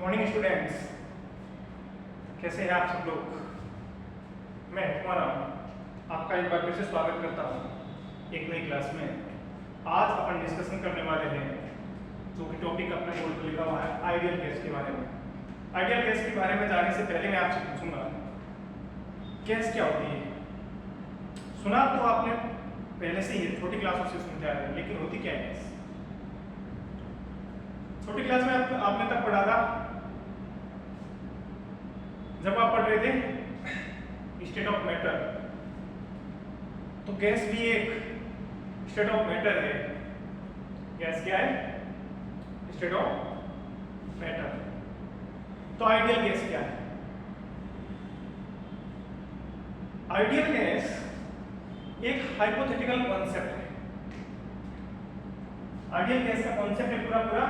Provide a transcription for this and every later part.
Morning students, कैसे हैं आप सब लोग। मैं तुम्हारा आपका एक बार फिर से स्वागत करता हूँ एक नई क्लास में। आज अपन डिस्कशन करने वाले हैं जो कि टॉपिक अपने बोर्ड पर लिखा हुआ है आइडियल केस के बारे में। आइडियल केस के बारे में जानने से पहले मैं आपसे पूछूंगा केस क्या होती है। सुना तो आपने पहले से ही छोटी क्लासों से सुनते आ रहे हैं, लेकिन होती क्या है केस। छोटी क्लास में आपने तब पढ़ा था जब आप पढ़ रहे थे स्टेट ऑफ मैटर। तो गैस भी एक स्टेट ऑफ मैटर है। गैस क्या है? State of matter. तो आइडियल गैस क्या है? आइडियल गैस एक हाइपोथेटिकल कॉन्सेप्ट है। आइडियल गैस का कॉन्सेप्ट है पूरा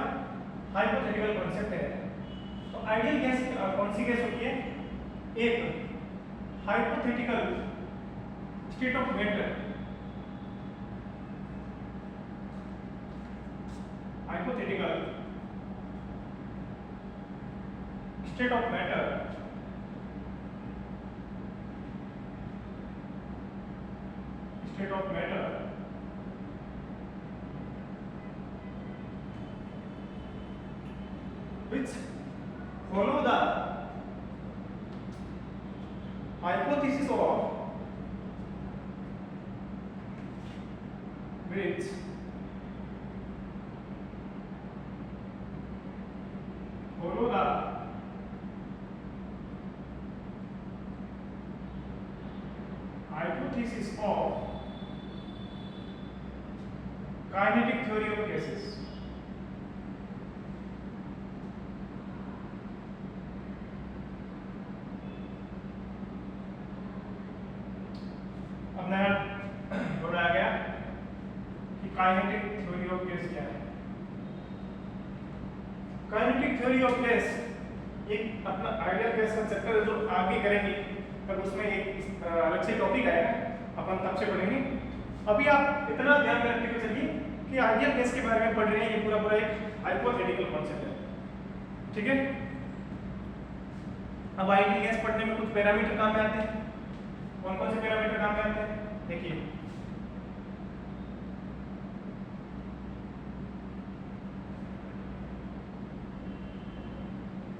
हाइपोथेटिकल कॉन्सेप्ट है। तो आइडियल गैस कौन सी गैस होती है? एक hypothetical state of matter, hypothetical state of matter which follow the hypothesis of which follow the hypothesis of kinetic theory of gases। अब नया वर्ड आ गया कि काइनेटिक थ्योरी ऑफ गैस क्या है। काइनेटिक थ्योरी ऑफ गैस एक अपना ideal gas का chapter जो आगे करेंगे, तब उसमें एक अलग से टॉपिक आएगा, अपन तब से पढ़ेंगे। अभी आप इतना ध्यान रखते हुए चलिए कि आइडियल गैस के बारे में पढ़ रहे हैं। ये पूरा एक हाइपोथेटिकल कॉन्सेप्ट है, ठीक है। अब आइडियल गैस पढ़ने में कुछ पैरामीटर काम में आते हैं। कौन कौन से पैरामीटर काम में आते हैं? देखिए,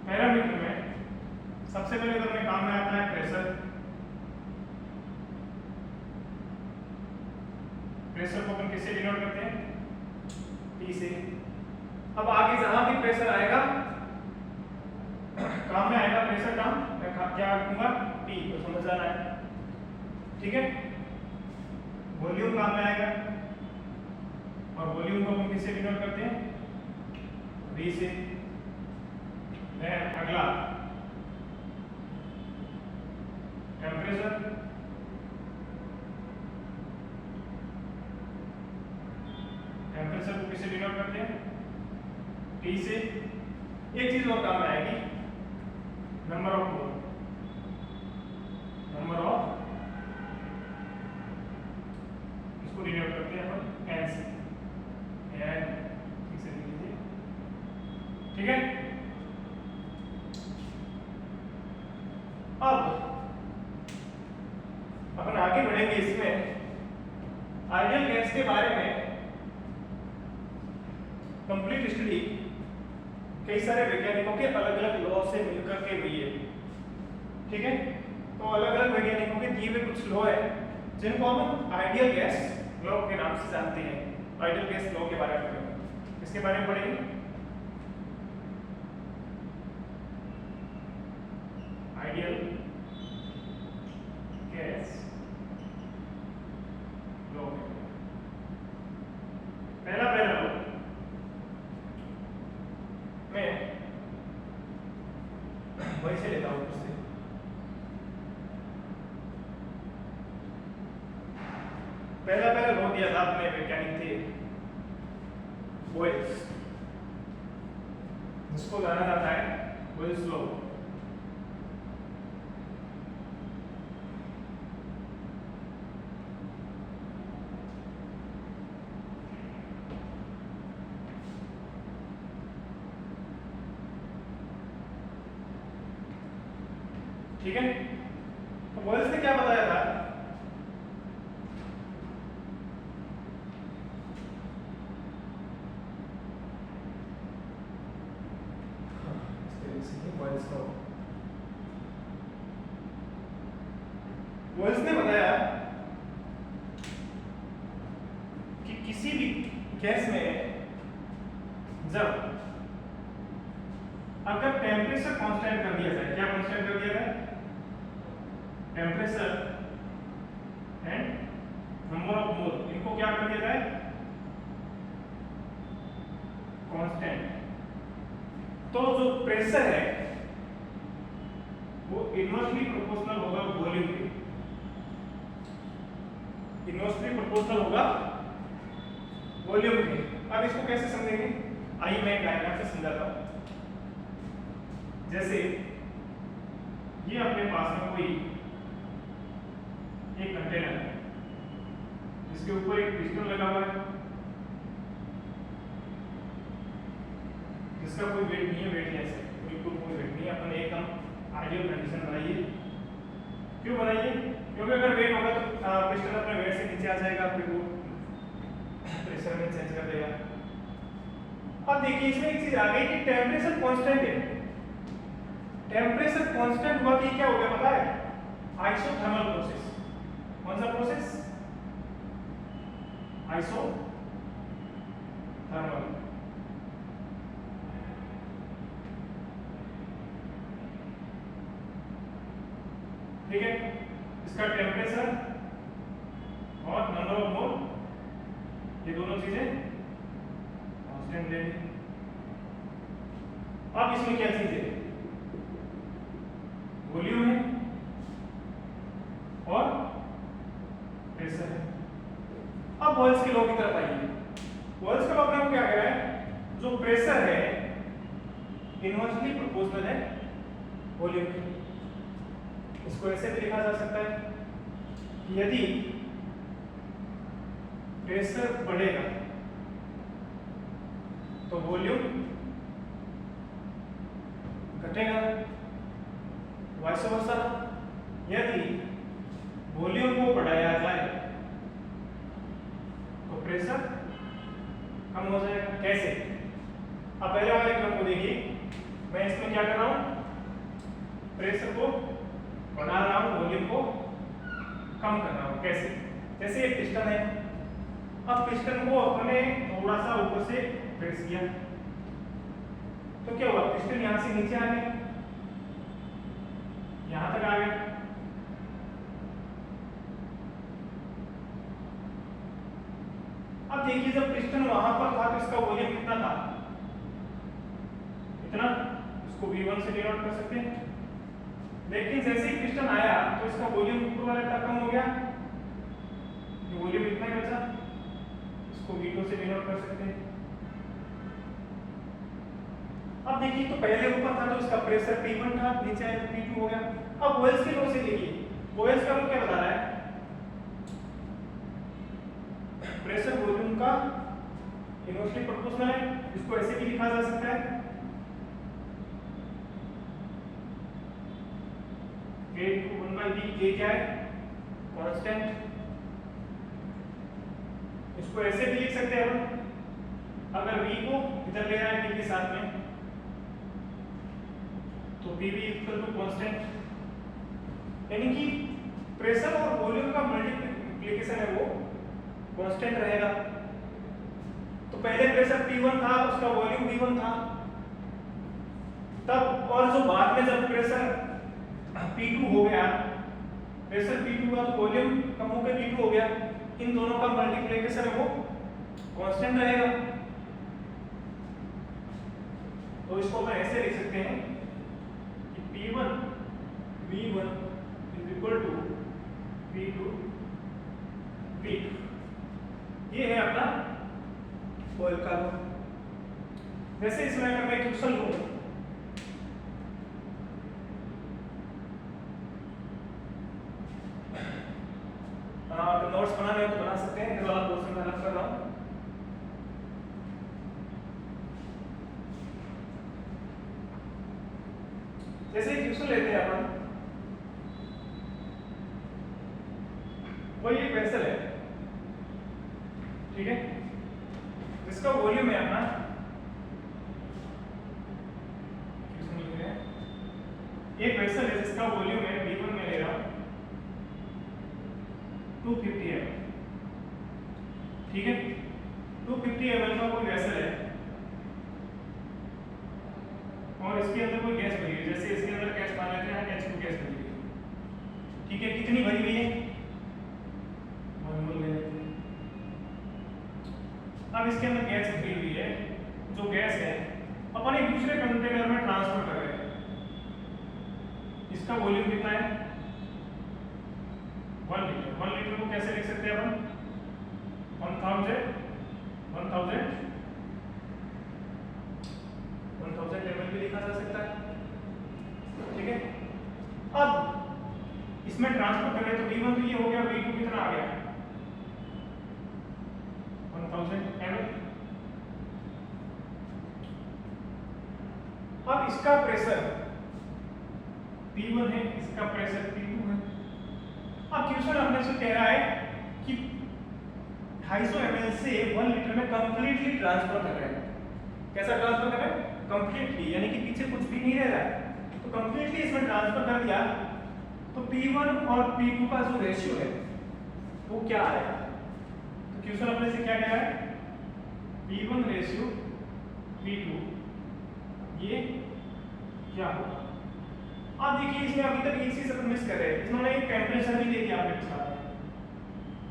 पैरामीटर में सबसे पहले तो हमें काम में आता है प्रेशर। प्रेशर को अपन किससे डिनोट करते हैं? P से। अब आगे जहां भी प्रेशर आएगा काम में आएगा प्रेशर टर्म, मैं क्या रखूंगा? P। तो समझ आना है, ठीक है। वॉल्यूम काम में आएगा और वॉल्यूम को हम किससे डिनोट करते हैं? V से। अगला टेम्परेचर। टेम्परेचर को किससे डिनोट करते हैं? T से। एक चीज और काम में आएगी, number of mole. Number of, इसको डिनोट करते हैं अपन N से। N ठीक से लिख लीजिए, ठीक है। अब अपन आगे बढ़ेंगे इसमें। आइडियल गैस के बारे में कंप्लीट स्टडी कई सारे वैज्ञानिकों के अलग अलग लॉ से मिलकर के हुई है, ठीक है। तो अलग अलग वैज्ञानिकों के दिए हुए कुछ लॉ है जिनको हम आइडियल गैस लॉ के नाम से जानते हैं। आइडियल गैस लॉ के बारे में इसके बारे में पढ़ेंगे। आइडियल गैस लॉ, पहला लॉ मैं वही से लेता हूं उससे। पहला लॉ दिया था अपने वैज्ञानिक थे बोयल्स, जिसको जाना जाता है बोयल्स लॉ। ठीक है, तो वॉयल्स ने क्या बताया था, वॉयल्स ने बताया कि किसी भी गैस में जब अगर टेम्परेचर कांस्टेंट कर दिया जाए, क्या कांस्टेंट कर दिया जाए, temperature and number of mole, इनको क्या कर दिया जाए, कांस्टेंट, तो जो प्रेशर है वो इनवर्सली प्रोपोर्शनल होगा वॉल्यूम के, इनवर्सली प्रोपोर्शनल होगा वॉल्यूम के। अब इसको कैसे समझेंगे, आइए मैं डायग्राम से समझाता हूं। जैसे ये अपने पास में कोई एक कंटेनर है, इसके ऊपर एक पिस्टन लगा हुआ है, जिसका कोई वेट नहीं है, वेटलेस है, बिल्कुल कोई वेट नहीं है। अपन एकदम आइडियल कंडीशन बनाइए। क्यों बनाइए, क्योंकि अगर वेट होगा तो पिस्टन अपने वेट से नीचे आ जाएगा, फिर वो प्रेशर में चेंज कर देगा। अब देखिए इसमें एक चीज आ गई कि टेम्परेचर कांस्टेंट है, टेम्परेचर कांस्टेंट हुआ कि क्या हो गया पता है, आइसोथर्मल प्रोसेस। कौन सा प्रोसेस, आइसोथर्मल। ठीक है, इसका टेम्परेचर और नंबर ऑफ मोल, ये दोनों चीजें कांस्टेंट ले। अब इसमें क्या चीज है, वॉल्यूम है और प्रेशर है। अब वॉल्स के लॉ की तरफ आइए। वॉल्स का लॉ में क्या कह रहा है, जो प्रेशर है इनवर्सली प्रोपोर्शनल है वॉल्यूम के। इसको ऐसे भी लिखा जा सकता है कि यदि प्रेशर बढ़ेगा तो वॉल्यूम घटेगा, वाइस वर्सा। यदि वॉल्यूम को बढ़ाया जाए तो प्रेशर कम हो जाएगा। कैसे, अब पहले वाले क्रम को देखिए, मैं इसमें क्या कर रहा हूं, प्रेशर को बढ़ा रहा हूं, वॉल्यूम को कम कर रहा हूं। कैसे, जैसे एक पिस्टन है, अब पिस्टन को अपने थोड़ा सा ऊपर से प्रेस किया तो क्या हुआ, पिस्टन यहां से नीचे आ गया, यहां तक आ गया। अब देखिए जब पिस्टन वहां पर था तो इसका वॉल्यूम कितना था, इतना, इसको V1 से डिनोट कर सकते हैं। लेकिन जैसे ही पिस्टन आया तो इसका वॉल्यूम ऊपर वाला इतना कम हो गया, ये वॉल्यूम इतना ही बचा, इसको V2 से डिनोट कर सकते हैं। अब देखिए तो पहले ऊपर था तो इसका प्रेशर P1 था, नीचे आया तो P2 हो गया। अब वॉयल्स के लॉ से देखिए, वॉयल्स का लॉ क्या बता रहा है, प्रेशर वॉल्यूम का इनवर्सली प्रोपोर्शनल है। इसको ऐसे भी लिखा जा सकता है, K = 1/V। K क्या है, कांस्टेंट। इसको ऐसे भी लिख सकते हैं हम, अगर V को इधर ले आए P के साथ में तो PV = कांस्टेंट, यानी कि प्रेशर और वॉल्यूम का मल्टीप्लिकेशन है वो कांस्टेंट रहेगा। तो पहले प्रेशर P1 था, उसका वॉल्यूम V1 था, तब और जो बाद में जब प्रेशर P2 हो गया, प्रेशर P2 हुआ तो वॉल्यूम कम होकर P2 हो गया, इन दोनों का मल्टीप्लिकेशन है वो कांस्टेंट रहेगा। तो इसको हम ऐसे लिख सकते हैं कि P1 V1 = P2 V। ये है अपना वॉयल का लॉ। जैसे इसमें अगर मैं क्वेश्चन लूं, नोट्स बनाने हो तो बना सकते हैं, फिर वाला क्वेश्चन मैं रख कर रहा हूं। जैसे क्वेश्चन लेते हैं अपन, ठीक है, जिसका वॉल्यूम है अपना, एक वेसल है जिसका वॉल्यूम है V1 में ले रहा हूं 250 ml, ठीक है, 250 ml का कोई वेसल है और इसके अंदर कोई गैस भरी हुई है, जैसे इसके अंदर गैस मान लेते हैं H2 गैस भरी हुई है, ठीक है, कितनी भरी हुई है 1 मोल ले लेते हैं। अब इसके अंदर गैस भरी हुई है, जो गैस है अपन एक दूसरे कंटेनर में ट्रांसफर कर रहे हैं, इसका वॉल्यूम कितना है 1 लीटर। 1 लीटर को कैसे लिख सकते हैं अपन 1000 लेवल भी लिखा जा सकता है, ठीक है। अब इसमें ट्रांसफर करें तो V1 तो ये हो गया, V2 कितना आ गया 1000 ml। अब इसका प्रेशर P1 है, इसका प्रेशर P2 है। अब क्वेश्चन अपने से कह रहा है कि 250 ml से 1 लीटर में कंप्लीटली ट्रांसफर कर रहे हैं। कैसा ट्रांसफर कर रहे हैं कंप्लीटली, यानी कि पीछे कुछ भी नहीं रह रहा है, तो कंप्लीटली इसमें ट्रांसफर कर दिया तो P1 और P2 का जो रेशियो है वो क्या आएगा। तो क्वेश्चन अपने से क्या कह रहा है P1 रेशियो P2, ये क्या होगा। अब देखिए इसमें अभी तक एक चीज अपन मिस कर रहे हैं, इन्होंने एक टेम्परेचर भी दे दिया आपके साथ,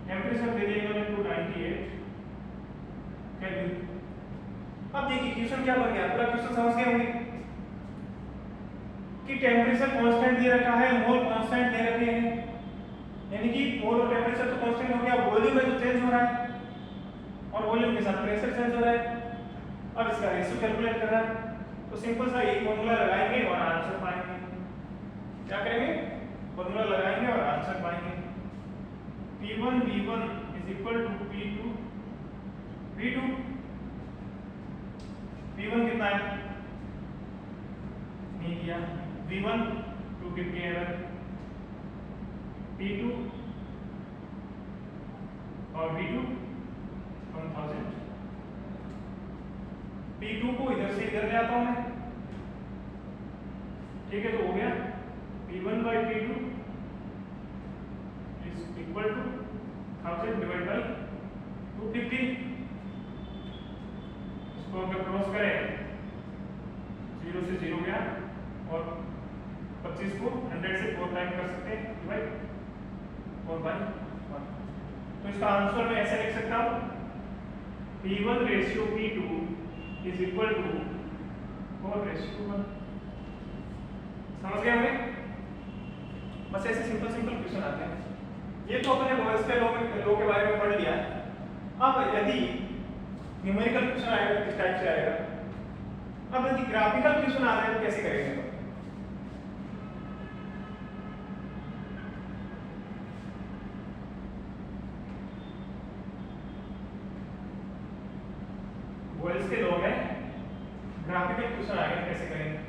टेम्परेचर दे दिया इन्होंने 298 केल्विन। अब देखिए क्वेश्चन क्या बन गया, पूरा क्वेश्चन समझ गए होंगे कि टेम्परेचर कांस्टेंट दे रखा है, मोल कांस्टेंट दे रखे हैं, यानी कि मोल और टेम्परेचर तो कांस्टेंट हो गया, वॉल्यूम है जो चेंज हो रहा है और वॉल्यूम के साथ प्रेशर चेंज हो रहा है। अब इसका रेशियो कैलकुलेट करना है, तो सिंपल सा एक फॉर्मूला लगाएंगे और आंसर पाएंगे। क्या करेंगे फॉर्मूला लगाएंगे और आंसर पाएंगे। P1 V1 is equal to P2 V2। P1 कितना है नहीं दिया, V1 250 ml, P2 और V2 1000। P2 को इधर से इधर ले आता हूं मैं, ठीक है, तो हो गया P1 by P2 is equal to 1000 divided by 250। इसको अगर क्रॉस करें 0 से 0 गया और 25 को 100 से 4 टाइम कर सकते हैं, डिवाइड 4/1। तो इसका आंसर मैं ऐसे लिख सकता हूं P1 ratio P2 is equal to 4:1। समझ गए हमें, बस ऐसे सिंपल क्वेश्चन आते हैं। ये तो अपने वॉइस के लॉ के बारे में पढ़ लिया। अब यदि न्यूमेरिकल क्वेश्चन आएगा तो किस टाइप से आएगा, अब यदि ग्राफिकल क्वेश्चन आ रहा है तो कैसे करेंगे। वॉइस के लॉ में ग्राफिकल क्वेश्चन आएगा कैसे करेंगे।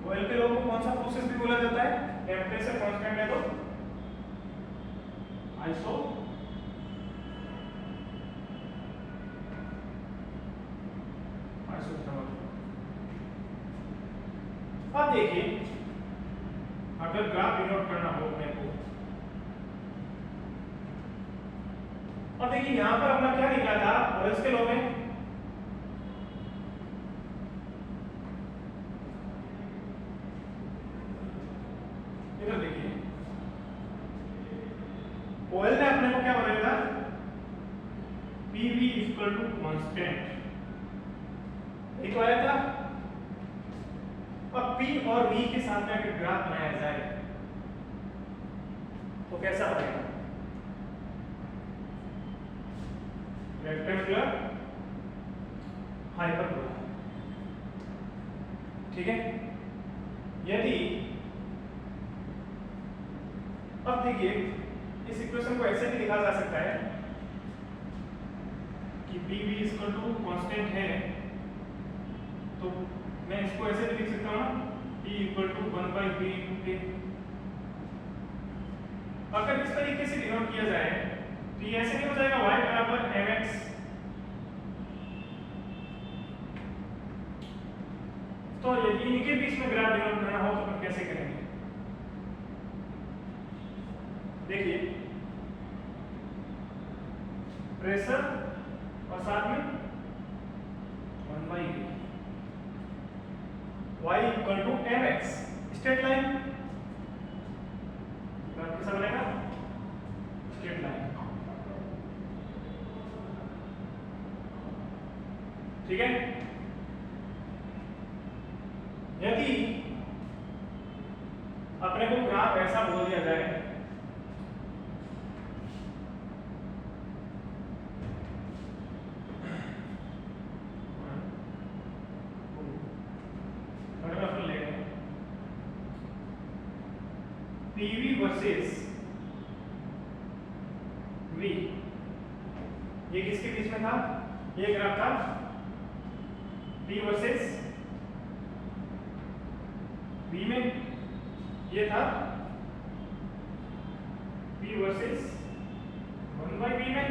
ऑयल के लॉ को कौन सा प्रोसेस भी बोला जाता है, टेम्परेचर कांस्टेंट है तो आइसो अब देखिए अगर ग्राफ डिनोट करना हो अपने को, अब देखिए यहां पर अपना क्या निकला था वॉइस के लॉ में, इधर देखिए ऑयल ने अपने को क्या बनाया था PV इक्वल टू कांस्टेंट, ये तो आया था। अब P और V के साथ में अगर ग्राफ बनाया जाए तो कैसा बनेगा, रेक्टेंगुलर हाइपरबोला, ठीक है। यदि अब देखिए इस इक्वेशन को ऐसे भी लिखा जा सकता है कि P V equal to constant है, तो मैं इसको ऐसे भी लिख सकता हूँ ना, P equal to 1/v into k। अगर इस तरीके से डिनोट किया जाए तो ये ऐसे नहीं हो जाएगा y बराबर mx, तो यदि इनके बीच में ग्राफ डिनोट करना हो तो हम कैसे करेंगे? देखिए, प्रेशर और साथ में 1/v, y equal to mx, straight line कैसा बनेगा? स्ट्रेट लाइन, ठीक है। यदि अपने को ग्राफ ऐसा बोल दिया जाए PV वर्सेस V, ये किसके बीच में था? ये ग्राफ था P वर्सेस V में, ये था P वर्सेस 1/v में।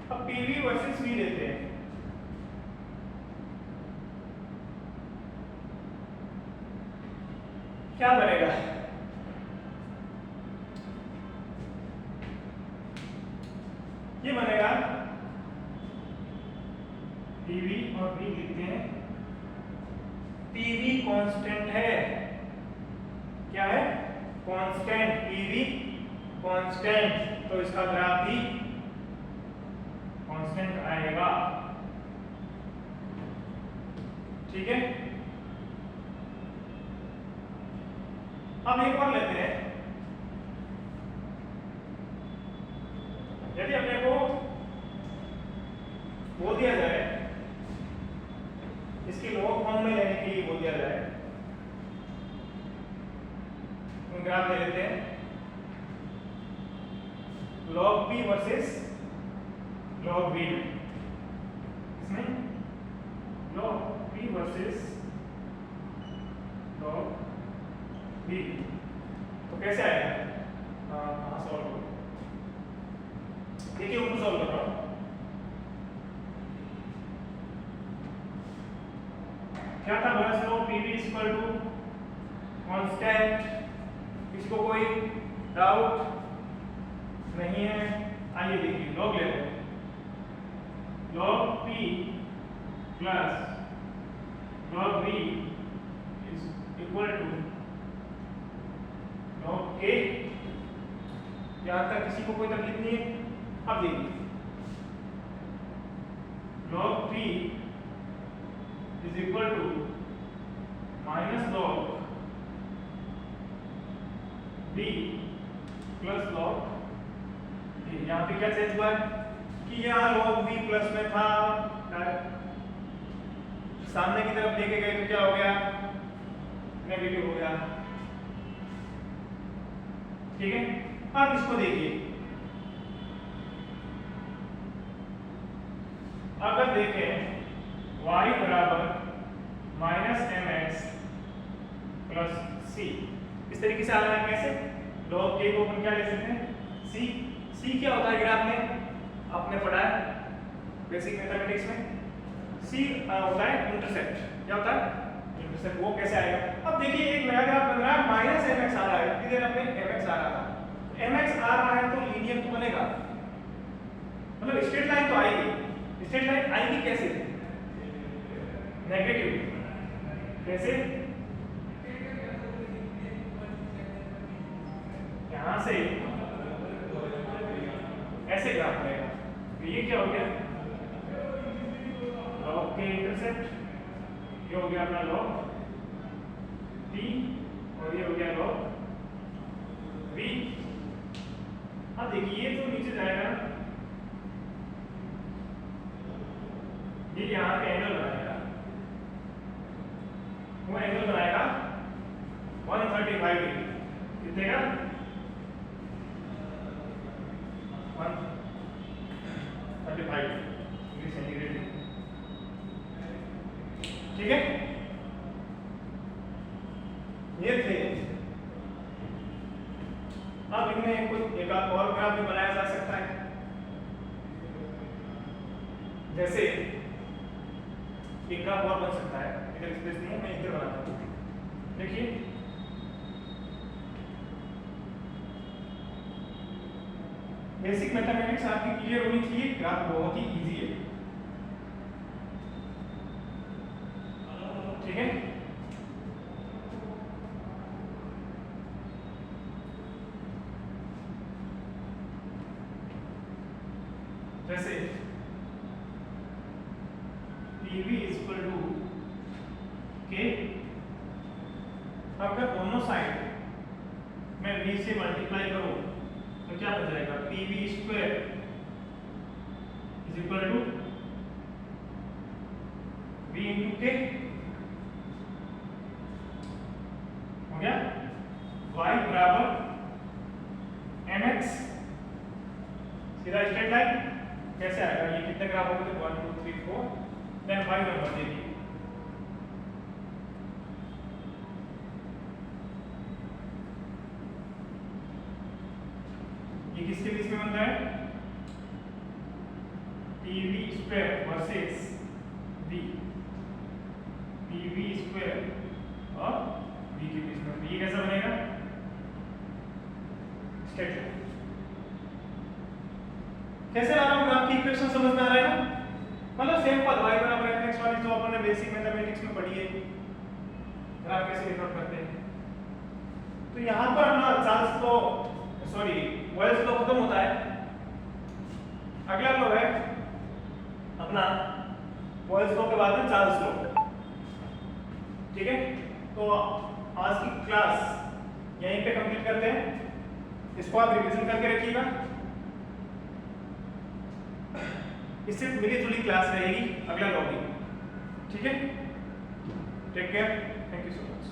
अब PV वर्सेस V लेते हैं, क्या बनेगा? ये बनेगा PV और V लिखते हैं, PV कांस्टेंट है, क्या है? कांस्टेंट, PV कांस्टेंट, तो इसका ग्राफ भी कांस्टेंट आएगा, ठीक है। अब एक और लेते हैं, यदि अपने को बोल दिया जाए, इसकी लॉग फॉर्म में लेने के लिए बोल दिया जाए, तो ग्राफ ले लेते हैं log p versus log v में, इसमें log p versus log v, तो कैसे आएगा? हाँ सॉल्व करो, देखिए ऊपर सॉल्व कर रहा हूँ। क्या था? बस लो PV इक्वल टू कांस्टेंट, किसी को कोई डाउट नहीं है? आइए देखिए, लॉग लेते हैं, log p plus log v is equal to log k। यहां तक किसी को कोई तकलीफ नहीं है? अब देखिए, log p is equal to minus log v plus log v। यहाँ पे क्या चेंज हुआ कि यहाँ log v प्लस में था, सामने की तरफ लेके गए तो क्या हो गया? नेगेटिव हो गया, ठीक है। अब इसको देखिए, अगर देखें y बराबर माइनस mx प्लस c, इस तरीके से आ रहा है, कैसे? log k को अपन क्या ले सकते हैं? c। c क्या होता है ग्राफ में? आपने पढ़ा है बेसिक मैथमेटिक्स में, c होता है इंटरसेप्ट। क्या होता है? इंटरसेप्ट। वो कैसे आएगा? अब देखिए, एक नया ग्राफ बन रहा है, माइनस mx आ रहा है, इधर अपने mx आ रहा था, mx आ रहा है तो लीनियर तो बनेगा, मतलब स्ट्रेट लाइन तो आएगी। स्ट्रेट लाइन आएगी कैसे? नेगेटिव। कैसे? यहां से ऐसे ग्राफ बनेगा, तो ये क्या हो गया? log के इंटरसेप्ट, ये हो गया अपना log t, और ये हो गया log v। अब देखिए, ये तो नीचे जाएगा, ये यहाँ पे एंगल बनाएगा, वो एंगल बनाएगा 135 डिग्री, कितने का? अब इनमें कोई एक और ग्राफ भी बनाया जा सकता है, जैसे एक ग्राफ और बन सकता है, इधर स्पेस नहीं है, मैं इधर बनाता हूँ। देखिए बेसिक मैथमेटिक्स आपकी क्लियर होनी चाहिए, ग्राफ बहुत ही इजी है, ठीक है। जैसे PV इक्वल टू के, अगर दोनों साइड में V से मल्टीप्लाई करूं तो क्या बन जाएगा, PV square is equal to V into k, हो गया। Y बराबर mx, सीधा स्ट्रेट लाइन कैसे आएगा, ये कितने ग्राफ होंगे, 1 2 3 4, देन 5 नंबर देखिए, ये किसके बीच में बनता है, PV square versus V, PV square और V के बीच में, ये कैसा बनेगा, स्ट्रेट लाइन। कैसे ला रहा हूं, ग्राफ की इक्वेशन समझ में आ रहा है ना, मतलब सिंपल y बराबर mx वाली जो आपने बेसिक मैथमेटिक्स में पढ़ी है, ग्राफ कैसे रिकॉर्ड करते हैं। तो यहां पर अपना Charles law, sorry Wells law खत्म होता है, अगला लॉ है अपना वेल्स लॉ के बाद में चार्ल्स लॉ, ठीक है। तो आज की क्लास यहीं पे कंप्लीट करते हैं, इसको आप रिवीजन करके रखिएगा, इससे मिली जुली क्लास रहेगी अगला लॉ की, ठीक है। Take care, thank you so much.